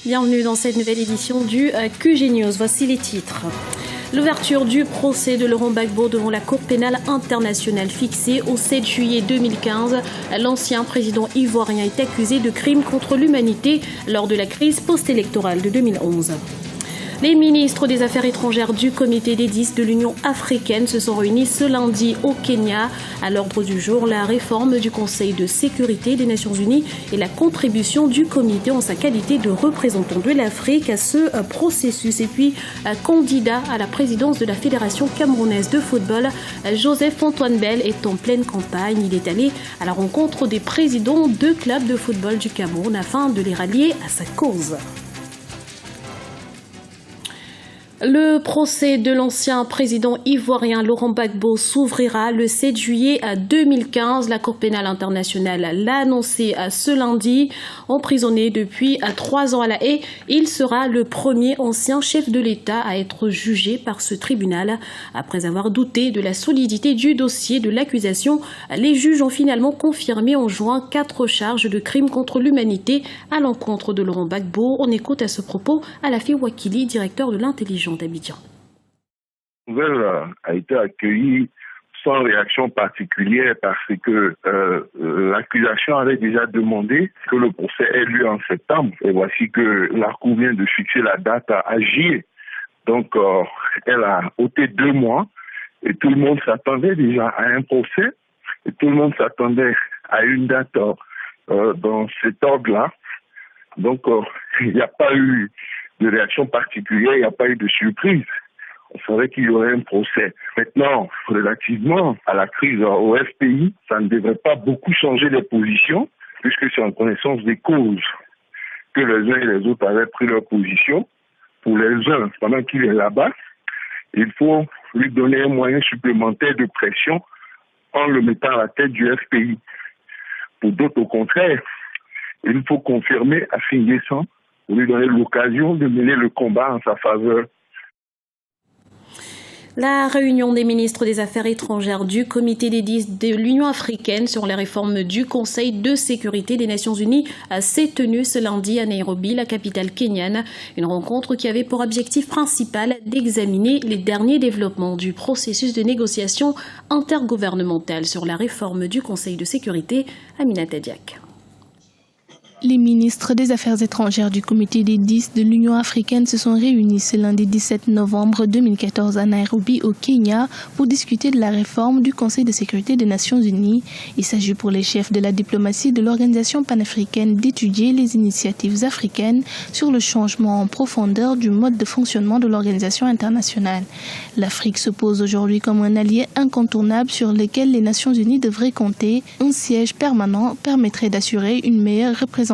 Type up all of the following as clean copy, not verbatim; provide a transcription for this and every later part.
Bienvenue dans cette nouvelle édition du QG News. Voici les titres. L'ouverture du procès de Laurent Gbagbo devant la Cour pénale internationale fixée au 7 juillet 2015. L'ancien président ivoirien est accusé de crimes contre l'humanité lors de la crise post-électorale de 2011. Les ministres des Affaires étrangères du Comité des 10 de l'Union africaine se sont réunis ce lundi au Kenya. À l'ordre du jour, la réforme du Conseil de sécurité des Nations Unies et la contribution du comité en sa qualité de représentant de l'Afrique à ce processus. Et puis, candidat à la présidence de la Fédération camerounaise de football, Joseph-Antoine Bell est en pleine campagne. Il est allé à la rencontre des présidents de clubs de football du Cameroun afin de les rallier à sa cause. Le procès de l'ancien président ivoirien Laurent Gbagbo s'ouvrira le 7 juillet 2015. La Cour pénale internationale l'a annoncé ce lundi. Emprisonné depuis 3 ans à La Haye, il sera le premier ancien chef de l'État à être jugé par ce tribunal. Après avoir douté de la solidité du dossier de l'accusation, les juges ont finalement confirmé en juin 4 charges de crimes contre l'humanité à l'encontre de Laurent Gbagbo. On écoute à ce propos Alafi Wakili, directeur de l'intelligence d'Abidjan. La nouvelle a été accueillie sans réaction particulière parce que l'accusation avait déjà demandé que le procès ait lieu en septembre. Et voici que la Cour vient de fixer la date à juillet. Donc, elle a ôté 2 mois et tout le monde s'attendait déjà à un procès et tout le monde s'attendait à une date dans cet ordre-là. Donc, il n'y a pas eu de réaction particulière, il n'y a pas eu de surprise. On savait qu'il y aurait un procès. Maintenant, relativement à la crise au FPI, ça ne devrait pas beaucoup changer les positions, puisque c'est en connaissance des causes que les uns et les autres avaient pris leur position. Pour les uns, pendant qu'il est là-bas, il faut lui donner un moyen supplémentaire de pression en le mettant à la tête du FPI. Pour d'autres, au contraire, il faut confirmer à fin décembre pour lui donner l'occasion de mener le combat en sa faveur. La réunion des ministres des Affaires étrangères du Comité des 10 de l'Union africaine sur les réformes du Conseil de sécurité des Nations Unies s'est tenue ce lundi à Nairobi, la capitale kenyane. Une rencontre qui avait pour objectif principal d'examiner les derniers développements du processus de négociation intergouvernementale sur la réforme du Conseil de sécurité. Aminata Diak. Les ministres des Affaires étrangères du Comité des 10 de l'Union africaine se sont réunis ce lundi 17 novembre 2014 à Nairobi, au Kenya, pour discuter de la réforme du Conseil de sécurité des Nations Unies. Il s'agit pour les chefs de la diplomatie de l'organisation panafricaine d'étudier les initiatives africaines sur le changement en profondeur du mode de fonctionnement de l'organisation internationale. L'Afrique se pose aujourd'hui comme un allié incontournable sur lequel les Nations Unies devraient compter. Un siège permanent permettrait d'assurer une meilleure représentation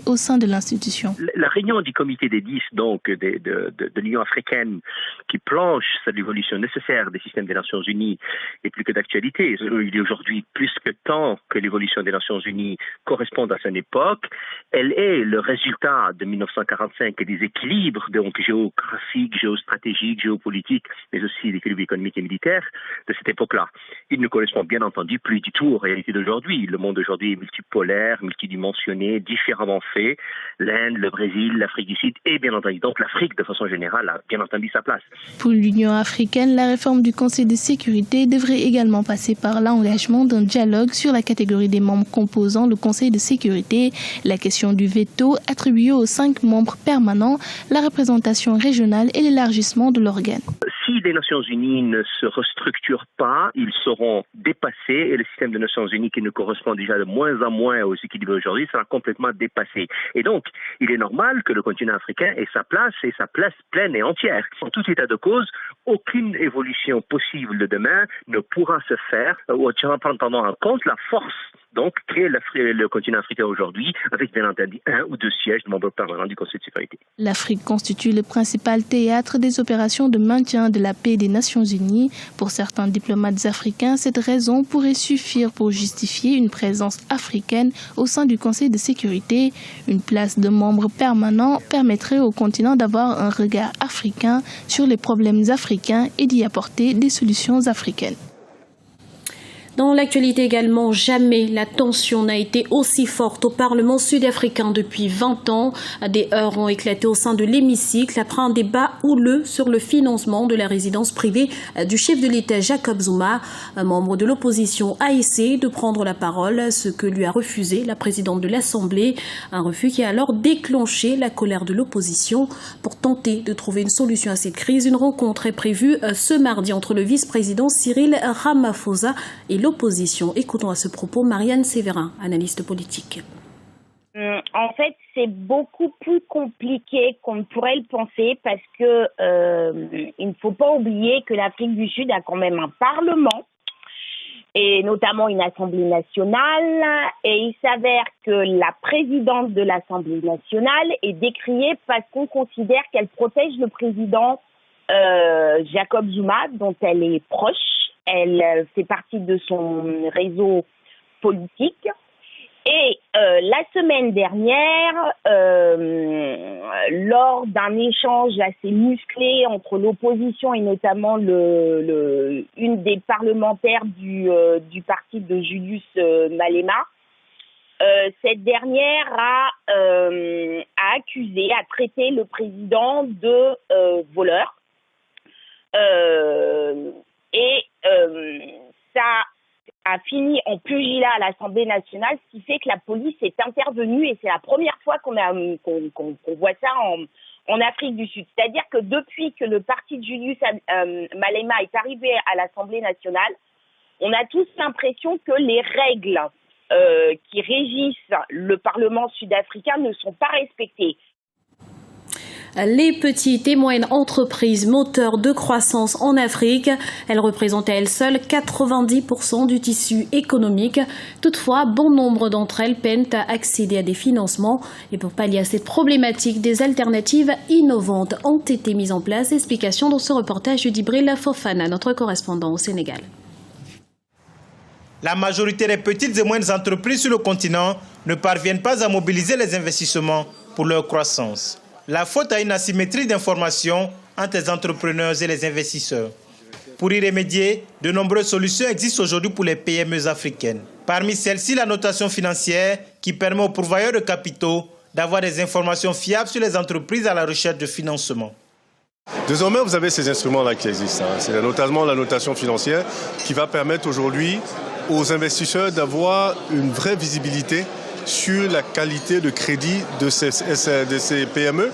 au sein de l'institution. La réunion du comité des 10 donc de l'Union africaine qui planche sur l'évolution nécessaire des systèmes des Nations Unies est plus que d'actualité. Il est aujourd'hui plus que temps que l'évolution des Nations Unies corresponde à son époque. Elle est le résultat de 1945 et des équilibres donc géographiques, géostratégiques, géopolitiques, mais aussi l'équilibre économique et militaire de cette époque-là. Il ne correspond bien entendu plus du tout aux réalités d'aujourd'hui. Le monde d'aujourd'hui est multipolaire, multidimensionné, différemment fait. L'Inde, le Brésil, l'Afrique du Sud et bien entendu donc l'Afrique de façon générale a bien entendu sa place. Pour l'Union africaine, la réforme du Conseil de sécurité devrait également passer par l'engagement d'un dialogue sur la catégorie des membres composant le Conseil de sécurité, la question du veto attribué aux 5 membres permanents, la représentation régionale et l'élargissement de l'organe. Si les Nations Unies ne se restructurent pas, ils seront dépassés et le système des Nations Unies qui nous correspond déjà de moins en moins aux équilibres aujourd'hui sera complètement dépassé. Et donc, il est normal que le continent africain ait sa place et sa place pleine et entière. En tout état de cause, aucune évolution possible de demain ne pourra se faire en prenant en compte la force donc qu'est le continent africain aujourd'hui, avec bien entendu 1 ou 2 sièges de membres permanents du Conseil de sécurité. L'Afrique constitue le principal théâtre des opérations de maintien de la paix des Nations Unies. Pour certains diplomates africains, cette raison pourrait suffire pour justifier une présence africaine au sein du Conseil de sécurité. Une place de membre permanent permettrait au continent d'avoir un regard africain sur les problèmes africains et d'y apporter des solutions africaines. Dans l'actualité également, jamais la tension n'a été aussi forte au Parlement sud-africain depuis 20 ans. Des heurts ont éclaté au sein de l'hémicycle après un débat houleux sur le financement de la résidence privée du chef de l'État Jacob Zuma. Un membre de l'opposition a essayé de prendre la parole, ce que lui a refusé la présidente de l'Assemblée. Un refus qui a alors déclenché la colère de l'opposition. Pour tenter de trouver une solution à cette crise, une rencontre est prévue ce mardi entre le vice-président Cyril Ramaphosa et l'opposition. Écoutons à ce propos Marianne Sévérin, analyste politique. En fait, c'est beaucoup plus compliqué qu'on ne pourrait le penser parce que il ne faut pas oublier que l'Afrique du Sud a quand même un parlement et notamment une Assemblée nationale, et il s'avère que la présidente de l'Assemblée nationale est décriée parce qu'on considère qu'elle protège le président Jacob Zuma, dont elle est proche. Elle fait partie de son réseau politique. Et la semaine dernière, lors d'un échange assez musclé entre l'opposition et notamment une des parlementaires du parti de Julius Malema, cette dernière a traité le président de voleur. Ça a fini en pugilat à l'Assemblée nationale, ce qui fait que la police est intervenue et c'est la première fois qu'on voit ça en Afrique du Sud. C'est-à-dire que depuis que le parti de Julius Malema est arrivé à l'Assemblée nationale, on a tous l'impression que les règles qui régissent le Parlement sud-africain ne sont pas respectées. Les petites et moyennes entreprises, moteurs de croissance en Afrique, elles représentent à elles seules 90% du tissu économique. Toutefois, bon nombre d'entre elles peinent à accéder à des financements. Et pour pallier à cette problématique, des alternatives innovantes ont été mises en place. Explication dans ce reportage de Djibril Fofana, notre correspondant au Sénégal. La majorité des petites et moyennes entreprises sur le continent ne parviennent pas à mobiliser les investissements pour leur croissance. La faute à une asymétrie d'information entre les entrepreneurs et les investisseurs. Pour y remédier, de nombreuses solutions existent aujourd'hui pour les PME africaines. Parmi celles-ci, la notation financière qui permet aux pourvoyeurs de capitaux d'avoir des informations fiables sur les entreprises à la recherche de financement. Désormais, vous avez ces instruments-là qui existent. C'est notamment la notation financière qui va permettre aujourd'hui aux investisseurs d'avoir une vraie visibilité sur la qualité de crédit de ces PME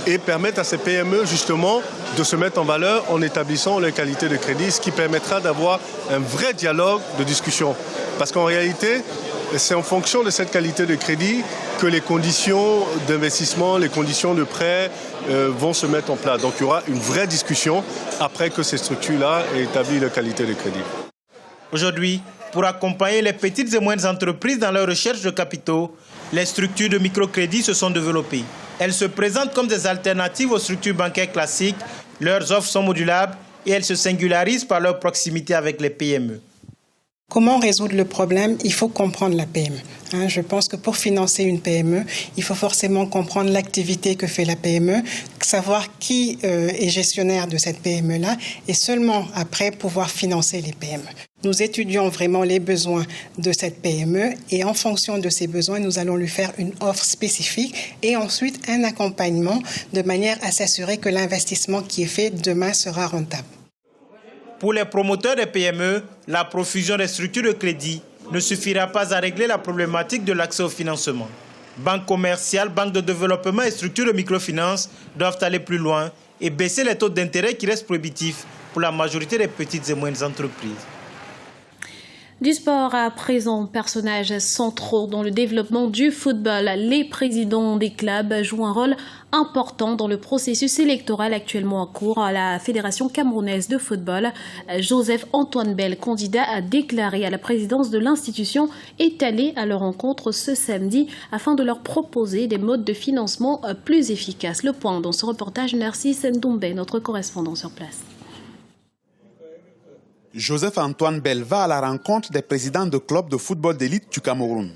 et permettre à ces PME justement de se mettre en valeur en établissant leur qualité de crédit, ce qui permettra d'avoir un vrai dialogue de discussion. Parce qu'en réalité, c'est en fonction de cette qualité de crédit que les conditions d'investissement, les conditions de prêt vont se mettre en place. Donc il y aura une vraie discussion après que ces structures-là aient établi leur qualité de crédit. Aujourd'hui, pour accompagner les petites et moyennes entreprises dans leur recherche de capitaux, les structures de microcrédit se sont développées. Elles se présentent comme des alternatives aux structures bancaires classiques. Leurs offres sont modulables et elles se singularisent par leur proximité avec les PME. Comment résoudre le problème? Il faut comprendre la PME. Je pense que pour financer une PME, il faut forcément comprendre l'activité que fait la PME, savoir qui est gestionnaire de cette PME-là et seulement après pouvoir financer les PME. Nous étudions vraiment les besoins de cette PME et en fonction de ces besoins, nous allons lui faire une offre spécifique et ensuite un accompagnement de manière à s'assurer que l'investissement qui est fait demain sera rentable. Pour les promoteurs des PME, la profusion des structures de crédit ne suffira pas à régler la problématique de l'accès au financement. Banques commerciales, banques de développement et structures de microfinance doivent aller plus loin et baisser les taux d'intérêt qui restent prohibitifs pour la majorité des petites et moyennes entreprises. Du sport à présent, personnages centraux dans le développement du football. Les présidents des clubs jouent un rôle important dans le processus électoral actuellement en cours à la Fédération camerounaise de football. Joseph Antoine Bell, candidat à déclarer à la présidence de l'institution, est allé à leur rencontre ce samedi afin de leur proposer des modes de financement plus efficaces. Le point dans ce reportage, Narcisse Ndombé, notre correspondant sur place. Joseph-Antoine Bell va à la rencontre des présidents de clubs de football d'élite du Cameroun.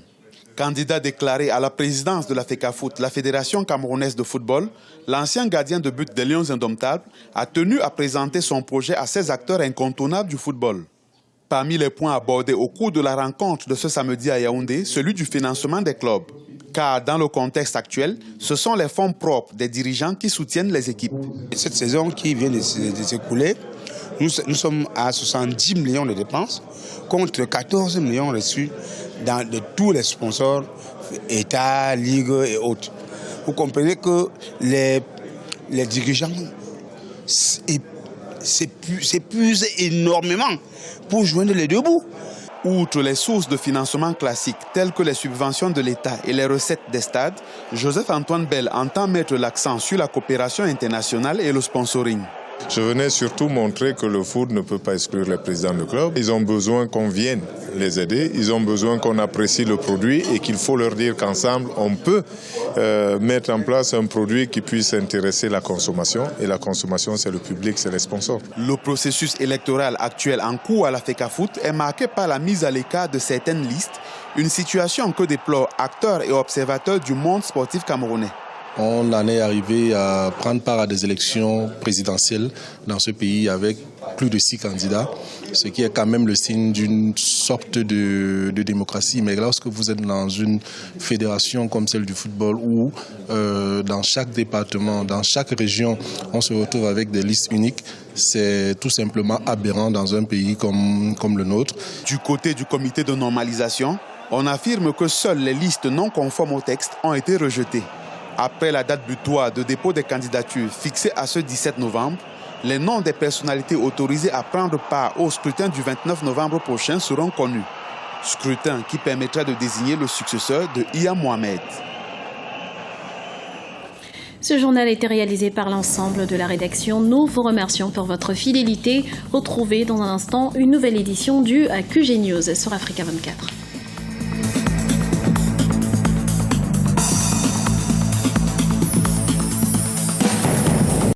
Candidat déclaré à la présidence de la FECAFOOT, la Fédération camerounaise de football, l'ancien gardien de but des Lions indomptables a tenu à présenter son projet à ces acteurs incontournables du football. parmi les points abordés au cours de la rencontre de ce samedi à Yaoundé, celui du financement des clubs. Car dans le contexte actuel, ce sont les fonds propres des dirigeants qui soutiennent les équipes. Cette saison qui vient de s'écouler, nous sommes à 70 millions de dépenses contre 14 millions reçus de tous les sponsors, État, Ligue et autres. Vous comprenez que les dirigeants s'épuisent énormément pour joindre les deux bouts. Outre les sources de financement classiques telles que les subventions de l'État et les recettes des stades, Joseph-Antoine Bell entend mettre l'accent sur la coopération internationale et le sponsoring. Je venais surtout montrer que le foot ne peut pas exclure les présidents de club. Ils ont besoin qu'on vienne les aider, ils ont besoin qu'on apprécie le produit et qu'il faut leur dire qu'ensemble, on peut mettre en place un produit qui puisse intéresser la consommation. Et la consommation, c'est le public, c'est les sponsors. Le processus électoral actuel en cours à la FECAFOOT est marqué par la mise à l'écart de certaines listes, une situation que déplorent acteurs et observateurs du monde sportif camerounais. On en est arrivé à prendre part à des élections présidentielles dans ce pays avec plus de 6 candidats, ce qui est quand même le signe d'une sorte de démocratie. Mais lorsque vous êtes dans une fédération comme celle du football où dans chaque département, dans chaque région, on se retrouve avec des listes uniques, c'est tout simplement aberrant dans un pays comme le nôtre. Du côté du comité de normalisation, on affirme que seules les listes non conformes au texte ont été rejetées. Après la date butoir de dépôt des candidatures fixée à ce 17 novembre, les noms des personnalités autorisées à prendre part au scrutin du 29 novembre prochain seront connus. Scrutin qui permettra de désigner le successeur de Iya Mohamed. Ce journal a été réalisé par l'ensemble de la rédaction. Nous vous remercions pour votre fidélité. Retrouvez dans un instant une nouvelle édition du QG News sur Africa 24.